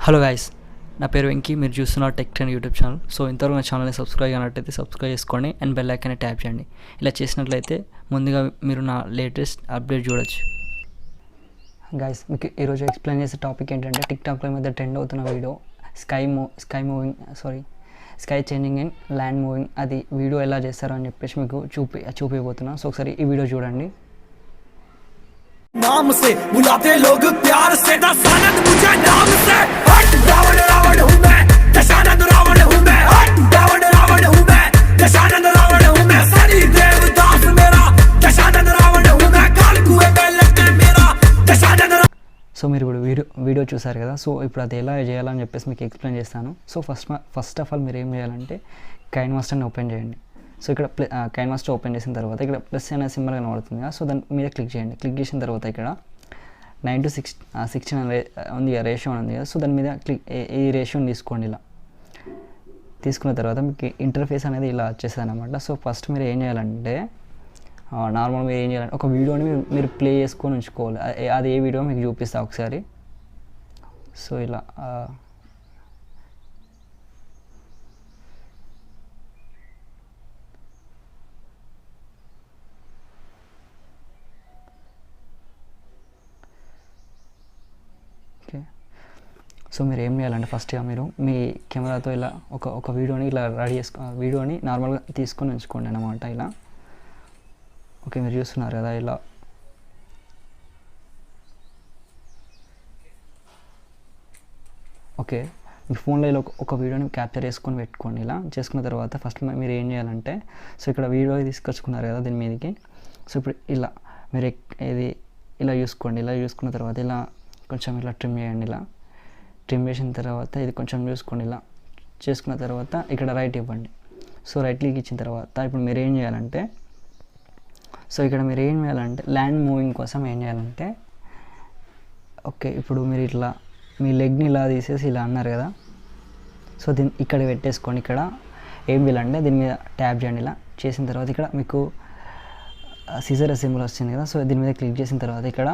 Hello guys, నా పేరు వెంకీ. మీరు చూస్తున్న tech trend YouTube channel. So ఇంతవరకు నా ఛానల్ని సబ్స్క్రైబ్ అయినట్టయితే సబ్స్క్రైబ్ చేసుకోండి అండ్ బెల్ ఐకాన్ని ట్యాప్ చేయండి. ఇలా చేసినట్లయితే ముందుగా మీరు నా లేటెస్ట్ అప్డేట్ చూడొచ్చు. గైస్, మీకు ఈరోజు ఎక్స్ప్లెయిన్ చేసే టాపిక్ ఏంటంటే టిక్టాక్లో మీద ట్రెండ్ అవుతున్న video sky changing and land moving. అది వీడియో ఎలా చేస్తారో అని చెప్పేసి మీకు చూపిపోతున్నాను. సో ఒకసారి ఈ వీడియో చూడండి. नाम से बुलाते लोग प्यार से दशानंद मुझे नाम से हट रावण रावण हूँ मैं दशानंद रावण हूँ मैं हट रावण रावण हूँ मैं दशानंद रावण हूँ मैं सनी देवदास मेरा दशानंद रावण हूँ मैं काल कुएं में लटके मेरा दशानंद. సో మీరు ఇప్పుడు వీడియో చూసారు కదా. సో ఇప్పుడు అది ఎలా చేయాలని చెప్పేసి మీకు ఎక్స్ప్లెయిన్ చేస్తాను. సో ఫస్ట్ ఆఫ్ ఆల్ మీరు ఏం చేయాలంటే కైన్ మాస్టర్ని ఓపెన్ చేయండి. సో ఇక్కడ కైన్ మాస్టర్ ఓపెన్ చేసిన తర్వాత ఇక్కడ ప్లస్ అనే సింబల్ కనబడుతుంది కదా. సో దాని మీద క్లిక్ చేయండి. క్లిక్ చేసిన తర్వాత ఇక్కడ 9:16 ఉంది కదా, రేషియో ఉంది కదా. సో దాని మీద ఈ రేషియోని తీసుకోండి. ఇలా తీసుకున్న తర్వాత మీకు ఇంటర్ఫేస్ అనేది ఇలా వచ్చేస్తుంది అనమాట. సో ఫస్ట్ మీరు ఏం చేయాలంటే నార్మల్ మీరు ఏం చేయాలంటే ఒక వీడియోని మీరు ప్లే చేసుకొని ఉంచుకోవాలి. అది ఏ వీడియో మీకు చూపిస్తా ఒకసారి. సో ఇలా సో మీరు ఏం చేయాలంటే ఫస్ట్గా మీరు మీ కెమెరాతో ఇలా ఒక వీడియోని ఇలా రెడీ వీడియోని నార్మల్గా తీసుకొని ఉంచుకోండి అన్నమాట. ఇలా ఓకే, మీరు చూస్తున్నారు కదా. ఇలా ఓకే, మీ ఫోన్లో ఇలా ఒక వీడియోని క్యాప్చర్ చేసుకొని పెట్టుకోండి. ఇలా చేసుకున్న తర్వాత ఫస్ట్ మీరు ఏం చేయాలంటే సో ఇక్కడ వీడియో తీసుకొచ్చుకున్నారు కదా దీని మీదకి. సో ఇప్పుడు ఇలా మీరు ఇది ఇలా చూసుకోండి. ఇలా చూసుకున్న తర్వాత ఇలా కొంచెం ఇలా ట్రిమ్ చేయండి. ఇలా ట్రిమ్ చేసిన తర్వాత ఇది కొంచెం చూసుకోండి. ఇలా చేసుకున్న తర్వాత ఇక్కడ రైట్ ఇవ్వండి. సో రైట్ క్లిక్ ఇచ్చిన తర్వాత ఇప్పుడు మీరు ఏం చేయాలంటే సో ఇక్కడ మీరు ఏం చేయాలంటే ల్యాండ్ మూవింగ్ కోసం ఏం చేయాలంటే ఓకే, ఇప్పుడు మీరు ఇట్లా మీ లెగ్ని ఇలా తీసేసి ఇలా అన్నారు కదా. సో దీన్ని ఇక్కడ పెట్టేసుకోండి. ఇక్కడ ఏం చేయాలంటే దీని మీద ట్యాప్ చేయండి. ఇలా చేసిన తర్వాత ఇక్కడ మీకు సిజర్ సింబల్ వస్తుంది కదా. సో దీని మీద క్లిక్ చేసిన తర్వాత ఇక్కడ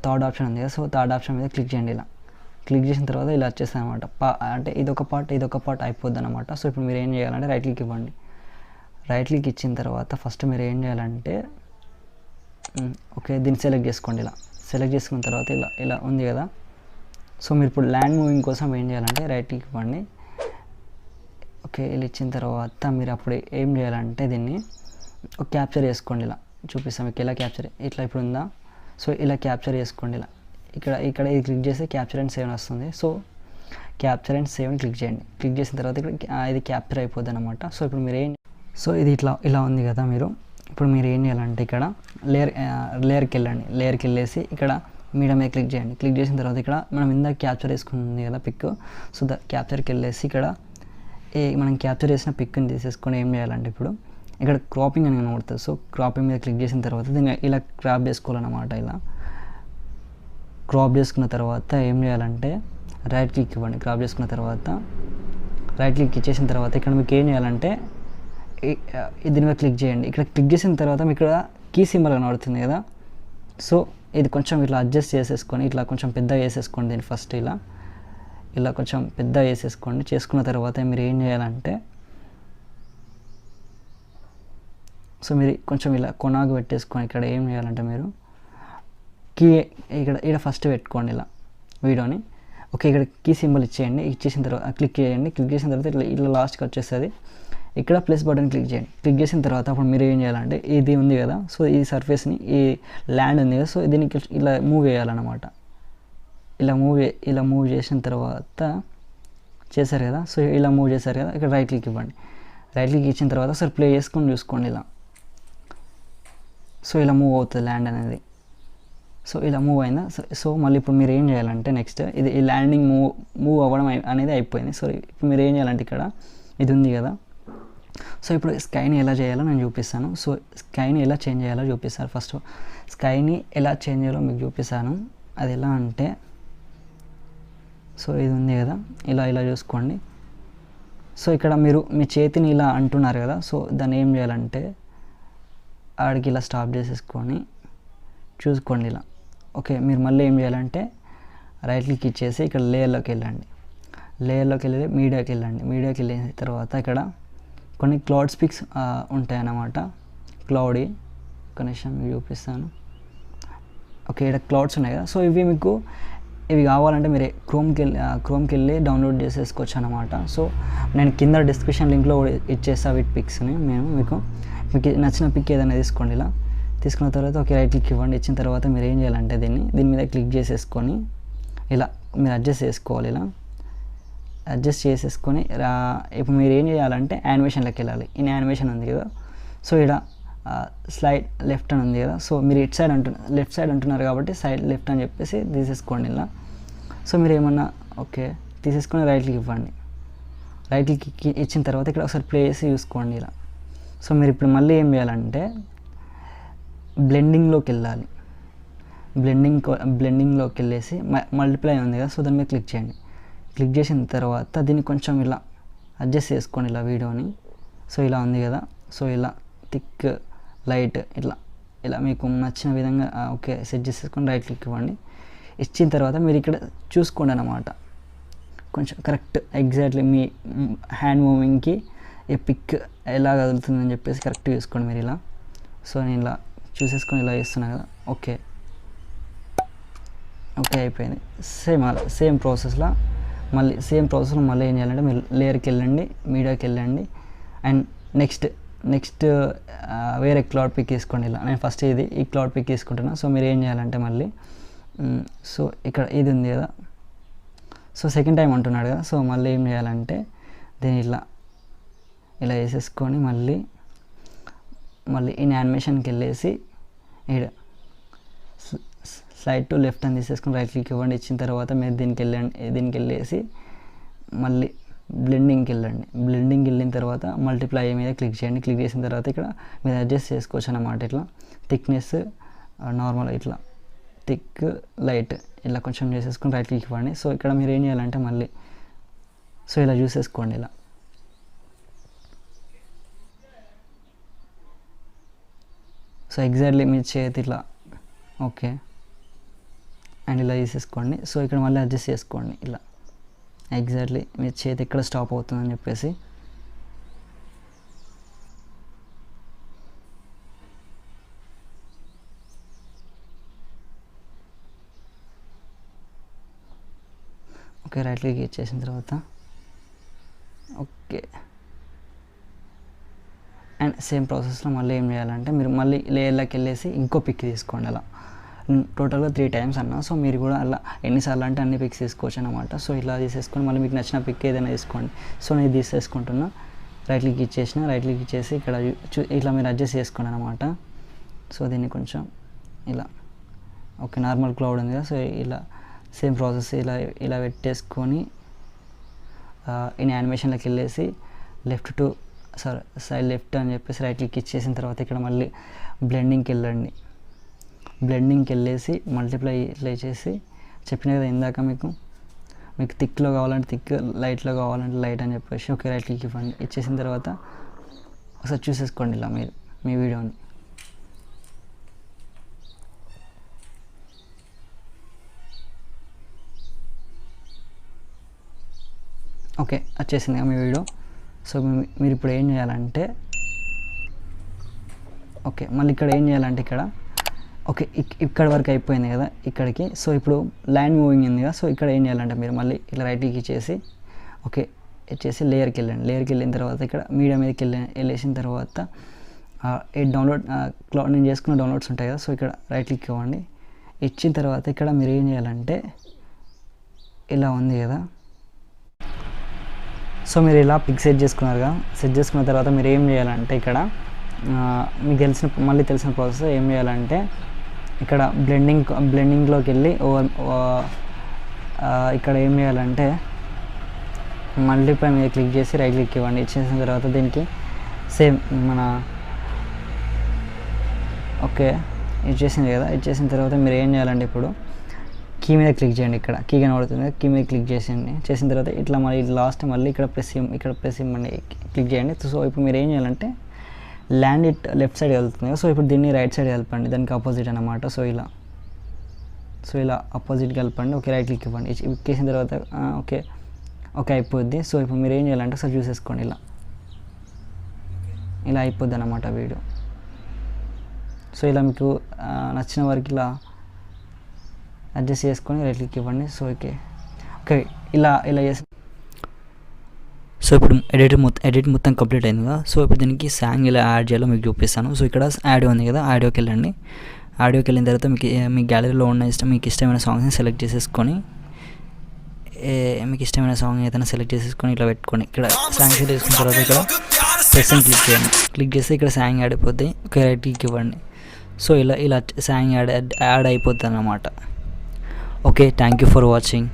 థర్డ్ ఆప్షన్ ఉంది కదా. సో థర్డ్ ఆప్షన్ మీద క్లిక్ చేయండి. ఇలా క్లిక్ చేసిన తర్వాత ఇలా వచ్చేస్తాయి అనమాట. అంటే ఇదొక పార్ట్ అయిపోద్ది అనమాట. సో ఇప్పుడు మీరు ఏం చేయాలంటే రైట్ క్లిక్ ఇవ్వండి. రైట్ క్లిక్ ఇచ్చిన తర్వాత ఫస్ట్ మీరు ఏం చేయాలంటే ఓకే దీన్ని సెలెక్ట్ చేసుకోండి. ఇలా సెలెక్ట్ చేసుకున్న తర్వాత ఇలా ఉంది కదా. సో మీరు ఇప్పుడు ల్యాండ్ మూవింగ్ కోసం ఏం చేయాలంటే రైట్ క్లిక్ ఇవ్వండి. ఓకే, ఇలా ఇచ్చిన తర్వాత మీరు అప్పుడు ఏం చేయాలంటే దీన్ని ఒక క్యాప్చర్ చేసుకోండి. ఇలా చూపిస్తాం మీకు ఎలా క్యాప్చర్. ఇట్లా ఇప్పుడు ఉందా. సో ఇలా క్యాప్చర్ చేసుకోండి. ఇలా ఇక్కడ ఇది క్లిక్ చేస్తే క్యాప్చర్ అండ్ సేవ్ వస్తుంది. So capture and save click చేయండి. క్లిక్ చేసిన తర్వాత ఇక్కడ ఇది క్యాప్చర్ అయిపోద్ది అనమాట. సో ఇప్పుడు మీరు సో ఇది ఇలా ఉంది కదా. ఇప్పుడు మీరు ఏం చేయాలంటే ఇక్కడ లేయర్కి వెళ్ళండి. లేయర్కి వెళ్ళేసి ఇక్కడ మీడియా మీద క్లిక్ చేయండి. క్లిక్ చేసిన తర్వాత ఇక్కడ మనం ఇందాక క్యాప్చర్ చేసుకుంది కదా పిక్. సో క్యాప్చర్కి వెళ్ళేసి ఇక్కడ మనం క్యాప్చర్ చేసిన పిక్ని తీసేసుకొని ఏం చేయాలంటే ఇప్పుడు ఇక్కడ క్రాపింగ్ అని కనబడుతుంది. సో క్రాపింగ్ మీద క్లిక్ చేసిన తర్వాత దీన్ని ఇలా క్రాప్ చేసుకోవాలన్నమాట. ఇలా క్రాప్ చేసుకున్న తర్వాత ఏం చేయాలంటే రైట్ క్లిక్ ఇవ్వండి. క్రాప్ చేసుకున్న తర్వాత రైట్ క్లిక్ ఇచ్చేసిన తర్వాత ఇక్కడ మీకు ఏం చేయాలంటే దీని మీద క్లిక్ చేయండి. ఇక్కడ క్లిక్ చేసిన తర్వాత మీకు ఇక్కడ కీ సింబల్ కనబడుతుంది కదా. సో ఇది కొంచెం ఇట్లా అడ్జస్ట్ చేసేసుకొని ఇట్లా కొంచెం పెద్దగా వేసేసుకోండి. దీన్ని ఫస్ట్ ఇలా కొంచెం పెద్దగా వేసేసుకోండి. చేసుకున్న తర్వాత మీరు ఏం చేయాలంటే సో మీరు కొంచెం ఇలా కొనాగు పెట్టేసుకొని ఇక్కడ ఏం చేయాలంటే మీరు కీ ఇక్కడ ఫస్ట్ పెట్టుకోండి ఇలా వీడియోని. ఓకే, ఇక్కడ కీ సింబల్ ఇచ్చేయండి. ఇచ్చేసిన తర్వాత క్లిక్ చేయండి. క్లిక్ చేసిన తర్వాత ఇట్లా లాస్ట్కి వచ్చేస్తుంది. ఇక్కడ ప్లస్ బటన్ క్లిక్ చేయండి. క్లిక్ చేసిన తర్వాత అప్పుడు మీరు ఏం చేయాలంటే ఇది ఉంది కదా. సో ఈ సర్ఫేస్ని ఈ ల్యాండ్ ఉంది కదా. సో దీనికి ఇలా మూవ్ చేయాలన్నమాట. ఇలా మూవ్ చేసిన తర్వాత చేశారు కదా. సో ఇలా మూవ్ చేశారు కదా. ఇక్కడ రైట్ క్లిక్ ఇవ్వండి. రైట్ క్లిక్ ఇచ్చిన తర్వాత ఒకసారి ప్లే చేసుకొని చూసుకోండి. ఇలా సో ఇలా మూవ్ అవుతుంది ల్యాండ్ అనేది. సో ఇలా మూవ్ అయిందా. సో మళ్ళీ ఇప్పుడు మీరు ఏం చేయాలంటే నెక్స్ట్ ఈ ల్యాండింగ్ మూవ్ అవ్వడం అనేది అయిపోయింది. సో ఇప్పుడు మీరు ఏం చేయాలంటే ఇక్కడ ఇది ఉంది కదా. సో ఇప్పుడు స్కైని ఎలా చేయాలో నేను చూపిస్తాను. సో స్కైని ఎలా చేంజ్ చేయాలో చూపిస్తాను. ఫస్ట్ స్కైని ఎలా చేంజ్ చేయాలో మీకు చూపిస్తాను. అది ఎలా అంటే సో ఇది ఉంది కదా. ఇలా చూసుకోండి. సో ఇక్కడ మీరు మీ చేతిని ఇలా అంటున్నారు కదా. సో దాన్ని ఏం చేయాలంటే ఆడికి ఇలా స్టాప్ చేసేసుకొని చూసుకోండి ఇలా. ఓకే, మీరు మళ్ళీ ఏం చేయాలంటే రైట్ క్లిక్ ఇచ్చేసి ఇక్కడ లేయర్లోకి వెళ్ళండి. లేయర్లోకి వెళ్ళి మీడియాకి వెళ్ళండి. మీడియాకి వెళ్ళిన తర్వాత ఇక్కడ కొన్ని క్లౌడ్ పిక్స్ ఉంటాయన్నమాట. క్లౌడీ కనెక్షన్ మీకు చూపిస్తాను. ఓకే, ఇక్కడ క్లౌడ్స్ ఉన్నాయి కదా. సో ఇవి కావాలంటే మీరు క్రోమ్కి వెళ్ళి డౌన్లోడ్ చేసేసుకోవచ్చు అనమాట. సో నేను కింద డిస్క్రిప్షన్ లింక్లో ఇచ్చేస్తా వీటి పిక్స్ని. మీకు నచ్చిన పిక్ ఏదైనా తీసుకోండి. ఇలా తీసుకున్న తర్వాత ఓకే రైట్ క్లిక్ ఇవ్వండి. ఇచ్చిన తర్వాత మీరు ఏం చేయాలంటే దీని మీద క్లిక్ చేసేసుకొని ఇలా మీరు అడ్జస్ట్ చేసుకోవాలి. ఇలా అడ్జస్ట్ చేసేసుకొని ఇప్పుడు మీరు ఏం చేయాలంటే యానిమేషన్లోకి వెళ్ళాలి. ఈ యానిమేషన్ ఉంది కదా. సో ఇక్కడ స్లైడ్ లెఫ్ట్ అని ఉంది కదా. సో మీరు లెఫ్ట్ సైడ్ అంటున్నారు కాబట్టి సైడ్ లెఫ్ట్ అని చెప్పేసి తీసేసుకోండి ఇలా. సో మీరు ఏమన్నా ఓకే తీసేసుకొని రైట్ క్లిక్ ఇవ్వండి. రైట్ క్లిక్ ఇచ్చిన తర్వాత ఇక్కడ ఒకసారి ప్లే చేసి చూసుకోండి ఇలా. సో మీరు ఇప్పుడు మళ్ళీ ఏం చేయాలంటే బ్లెండింగ్లోకి వెళ్ళాలి. బ్లెండింగ్లోకి వెళ్ళేసి మల్టిప్లై ఉంది కదా. సో దాని మీద క్లిక్ చేయండి. క్లిక్ చేసిన తర్వాత దీన్ని కొంచెం ఇలా అడ్జస్ట్ చేసుకోండి ఇలా వీడియోని. సో ఇలా ఉంది కదా. సో ఇలా థిక్ లైట్ ఇలా మీకు నచ్చిన విధంగా ఓకే సెట్ చేసేసుకొని రైట్ క్లిక్ ఇవ్వండి. ఇచ్చిన తర్వాత మీరు ఇక్కడ చూసుకోండి అన్నమాట. కొంచెం కరెక్ట్ ఎగ్జాక్ట్లీ మీ హ్యాండ్ మూవింగ్కి ఈ పిక్ ఎలా కదులుతుందని చెప్పేసి కరెక్ట్ చూసుకోండి మీరు ఇలా. సో నేను ఇలా చూసేసుకొని ఇలా చేస్తున్నా కదా. ఓకే అయిపోయింది. సేమ్ ప్రాసెస్లో మళ్ళీ ఏం చేయాలంటే మీరు లేయర్కి వెళ్ళండి, మీడియాకి వెళ్ళండి అండ్ నెక్స్ట్ వేరే క్లౌడ్ పిక్ తీసుకోండి ఇలా. నేను ఫస్ట్ ఈ క్లౌడ్ పిక్ తీసుకుంటున్నా. సో మీరు ఏం చేయాలంటే మళ్ళీ సో ఇక్కడ ఇది ఉంది కదా. సో సెకండ్ టైం అంటున్నాడు కదా. సో మళ్ళీ ఏం చేయాలంటే దీన్ని ఇలా వేసేసుకొని మళ్ళీ ఇన్ యానిమేషన్కి వెళ్ళేసి ఇక్కడ స్లైడ్ టు లెఫ్ట్ అని తీసేసుకొని రైట్ క్లిక్ ఇవ్వండి. ఇచ్చిన తర్వాత మీరు దీనికి వెళ్ళేసి మళ్ళీ బ్లెండింగ్కి వెళ్ళిన తర్వాత మల్టిప్లై మీద క్లిక్ చేయండి. క్లిక్ చేసిన తర్వాత ఇక్కడ మీరు అడ్జస్ట్ చేసుకోవచ్చు అన్నమాట. ఇట్లా థిక్నెస్ నార్మల్ ఇట్లా థిక్ లైట్ ఇలా కొంచెం చేసేసుకొని రైట్ క్లిక్ ఇవ్వండి. సో ఇక్కడ మీరు ఏం చేయాలంటే మళ్ళీ సో ఇలా చూసేసుకోండి ఇలా. సో ఎగ్జాక్ట్లీ మీ చేతి ఇట్లా ఓకే అండ్ ఇలా తీసేసుకోండి. సో ఇక్కడ మళ్ళీ అడ్జస్ట్ చేసుకోండి ఇలా. ఎగ్జాక్ట్లీ మీ చేతి ఎక్కడ స్టాప్ అవుతుందని చెప్పేసి ఓకే రైట్ క్లిక్ ఇచ్చేసిన తర్వాత ఓకే అండ్ సేమ్ ప్రాసెస్లో మళ్ళీ ఏం చేయాలంటే మీరు మళ్ళీ లేయర్లోకి వెళ్ళేసి ఇంకో పిక్ తీసుకోండి అలా. టోటల్గా 3 times అన్నా. సో మీరు కూడా అలా ఎన్నిసార్లు అంటే అన్ని పిక్స్ తీసుకోవచ్చు అనమాట. సో ఇలా తీసేసుకొని మళ్ళీ మీకు నచ్చిన పిక్ ఏదైనా తీసుకోండి. సో నేను తీసేసుకుంటున్నా. రైట్ క్లిక్ ఇచ్చేసి ఇక్కడ ఇట్లా మీరు అడ్జస్ట్ చేసుకోండి అనమాట. సో దీన్ని కొంచెం ఇలా ఓకే నార్మల్ క్లౌడ్ ఉంది కదా. సో ఇలా సేమ్ ప్రాసెస్ ఇలా పెట్టేసుకొని ఇన్ యానిమేషన్లోకి వెళ్ళేసి సైడ్ లెఫ్ట్ అని చెప్పేసి రైట్ క్లిక్ ఇచ్చేసిన తర్వాత ఇక్కడ మళ్ళీ బ్లెండింగ్కి వెళ్ళేసి మల్టిప్లై చేసి చెప్పిన కదా ఇందాక మీకు థిక్లో కావాలంటే థిక్, లైట్లో కావాలంటే లైట్ అని చెప్పేసి ఓకే రైట్ క్లిక్ ఇవ్వండి. ఇచ్చేసిన తర్వాత ఒకసారి చూసేసుకోండి ఇలా మీరు మీ వీడియోని. ఓకే వచ్చేసింది మీ వీడియో. సో మీరు ఇప్పుడు ఏం చేయాలంటే ఓకే మళ్ళీ ఇక్కడ ఏం చేయాలంటే ఇక్కడ ఓకే ఇక్కడ వరకు అయిపోయింది కదా ఇక్కడికి. సో ఇప్పుడు ల్యాండ్ మూవింగ్ ఉంది కదా. సో ఇక్కడ ఏం చేయాలంటే మీరు మళ్ళీ ఇట్లా రైట్ క్లిక్ ఇచ్చేసి ఓకే ఇచ్చేసి లేయర్కి వెళ్ళిన తర్వాత ఇక్కడ మీడియా మీదకి వెళ్ళేసిన తర్వాత ఈ డౌన్లోడ్ నేను చేసుకున్న డౌన్లోడ్స్ ఉంటాయి కదా. సో ఇక్కడ రైట్ క్లిక్ ఇవ్వండి. ఇచ్చిన తర్వాత ఇక్కడ మీరు ఏం చేయాలంటే ఇలా ఉంది కదా. సో మీరు ఇలా పిక్ సెట్ చేసుకున్నారు కదా. సెట్ చేసుకున్న తర్వాత మీరు ఏం చేయాలంటే ఇక్కడ మీకు తెలిసిన ప్రాసెస్ ఏం చేయాలంటే ఇక్కడ బ్లెండింగ్లోకి వెళ్ళి ఇక్కడ ఏం చేయాలంటే మల్టిప్లై మీద క్లిక్ చేసి రైట్ క్లిక్ ఇవ్వండి. ఇచ్చేసిన తర్వాత దీనికి సేమ్ మన ఓకే ఇచ్చేసింది కదా. ఇచ్చేసిన తర్వాత మీరు ఏం చేయాలంటే ఇప్పుడు కీ మీద క్లిక్ చేయండి. ఇక్కడ కీ కనబడుతుంది, కీ మీద క్లిక్ చేసేయండి. చేసిన తర్వాత ఇట్లా లాస్ట్ మళ్ళీ ఇక్కడ ప్రెస్ ఇవ్వండి, క్లిక్ చేయండి. సో ఇప్పుడు మీరు ఏం చేయాలంటే ల్యాండ్ ఇట్ లెఫ్ట్ సైడ్ వెళ్తుంది. సో ఇప్పుడు దీన్ని రైట్ సైడ్ కలపండి, దానికి ఆపోజిట్ అన్నమాట. సో ఇలా సో ఇలా అపోజిట్ కలపండి. ఓకే, రైట్ క్లిక్ ఇవ్వండి. ఎక్కేసిన తర్వాత ఓకే ఓకే అయిపోద్ది. సో ఇప్పుడు మీరు ఏం చేయాలంటే ఒకసారి చూసేసుకోండి. ఇలా అయిపోద్ది అన్నమాట వీడియో. సో ఇలా మీకు నచ్చిన వారికి ఇలా అడ్జస్ట్ చేసుకొని రైట్ క్లిక్ ఇవ్వండి. సో ఓకే ఓకే ఇలా చేసి సో ఇప్పుడు ఎడిట్ మొత్తం కంప్లీట్ అయింది కదా. సో ఇప్పుడు దీనికి సాంగ్ ఇలా యాడ్ చేయాలో మీకు చూపిస్తాను. సో ఇక్కడ ఆడియో ఉంది కదా, ఆడియోకి వెళ్ళండి. ఆడియోకి వెళ్ళిన తర్వాత మీ గ్యాలరీలో ఉన్న మీకు ఇష్టమైన సాంగ్స్ని సెలెక్ట్ చేసేసుకొని మీకు ఇష్టమైన సాంగ్ ఏదైనా సెలెక్ట్ చేసేసుకొని ఇట్లా పెట్టుకోండి. ఇక్కడ సాంగ్ సెలెక్ట్ చేసుకున్న తర్వాత ఇక్కడ ప్రెస్ అని క్లిక్ చేయండి. క్లిక్ చేస్తే ఇక్కడ సాంగ్ యాడ్ అయిపోద్ది. ఓకే, రైట్ క్లిక్ ఇవ్వండి. సో ఇలా సాంగ్ యాడ్ అయిపోతుంది అన్నమాట. Okay, thank you for watching.